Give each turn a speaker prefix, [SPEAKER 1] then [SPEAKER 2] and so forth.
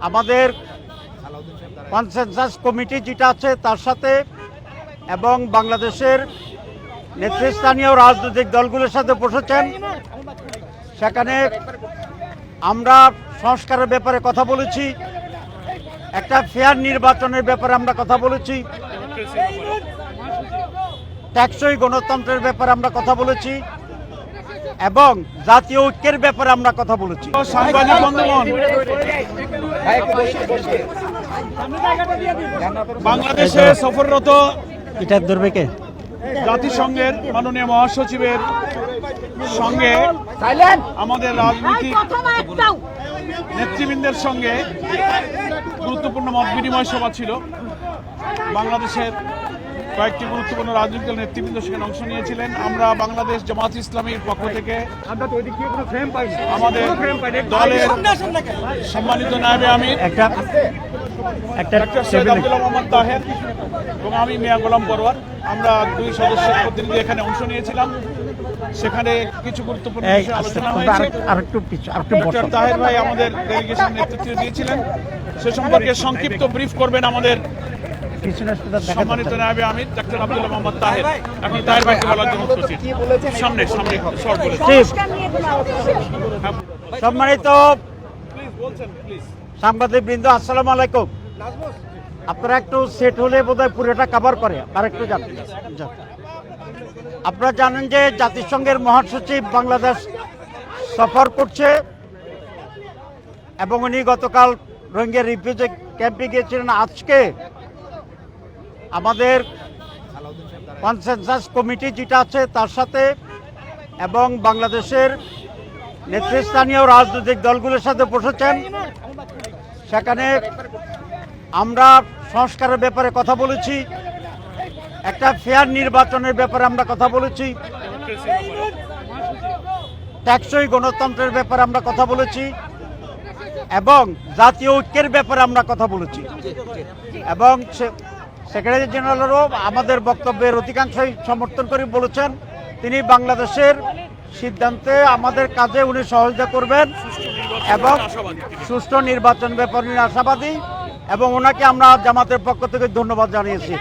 [SPEAKER 1] আমাদের consensus committee যেটা আছে তার সাথে এবং বাংলাদেশের নেতৃস্থানীয় রাজনৈতিক দলগুলোর সাথে বসেছেন। সেখানে আমরা সংস্কারের ব্যাপারে কথা বলেছি, একটা ফেয়ার নির্বাচনের ব্যাপারে আমরা কথা বলেছি, টেকসই গণতন্ত্রের ব্যাপারে আমরা কথা বলেছি এবং জাতীয় ঐক্যের ব্যাপারে আমরা কথা বলেছি।
[SPEAKER 2] সাংবাদিক বন্ধুগণ, বাংলাদেশে সফররত
[SPEAKER 1] এটা ধরবে কে?
[SPEAKER 2] জাতিসংঘের মাননীয় মহাসচিবের সঙ্গে আমাদের রাজনৈতিক নেতৃবৃন্দের সঙ্গে গুরুত্বপূর্ণ মত বিনিময় সভা ছিল। বাংলাদেশের কয়েকটি গুরুত্বপূর্ণ রাজনৈতিক নেতৃবৃন্দ সেখানে অংশ নিয়েছিলেন। আমরা বাংলাদেশ জামাত ইসলামীর পক্ষ থেকে আমাদের দলের সম্মানিত নায়েবে আমির ডক্টর সৈয়দ আব্দুল্লাহ মোহাম্মদ তাহের এবং আমি মিয়া গোলাম পরওয়ার, আমরা দুই সদস্যের প্রতিনিধি এখানে অংশ নিয়েছিলাম। সেখানে কিছু গুরুত্বপূর্ণ বিষয় আলোচনা হয়েছে। ডক্টর তাহের ভাই আমাদের ডেলিগেশন নেতৃত্ব দিয়েছিলেন। সে সম্পর্কে সংক্ষিপ্ত ব্রিফ করবেন আমাদের সম্মানিত নায়েবে আমির ডক্টর আব্দুল্লাহ মোহাম্মদ তাহের। এখন তাহের ভাইকে বলার জন্য উপস্থিত। সামনে শর্ট বলে
[SPEAKER 1] সম্মানিত সাংবাদিক বৃন্দ, আসসালামু আলাইকুম। আপনারা একটু সেট হলে বোধহয় পুরোটা কভার করে আর একটু জানেন। আপনারা জানেন যে জাতিসংঘের মহাসচিব বাংলাদেশ সফর করছে এবং উনি গতকাল রোহিঙ্গা রিফিউজি ক্যাম্পে গিয়েছিলেন। আজকে আমাদের কনসেনসাস কমিটি যেটা আছে তার সাথে এবং বাংলাদেশের নেতৃস্থানীয় রাজনৈতিক দলগুলোর সাথে বসেছেন। সেখানে আমরা সংস্কারের ব্যাপারে কথা বলেছি, একটা ফেয়ার নির্বাচনের ব্যাপারে আমরা কথা বলেছি, টেকসই গণতন্ত্রের ব্যাপারে আমরা কথা বলেছি এবং জাতীয় ঐক্যের ব্যাপারে আমরা কথা বলেছি। এবং সেক্রেটারি জেনারেলও আমাদের বক্তব্যের অধিকাংশই সমর্থন করে বলেছেন তিনি বাংলাদেশের সিদ্ধান্তে আমাদের কাজে উনি সহযোগিতা করবেন এবং সুষ্ঠু নির্বাচন ব্যাপারে আশাবাদী এবং ওনাকে আমরা জামাতের পক্ষ থেকে ধন্যবাদ জানিয়েছি।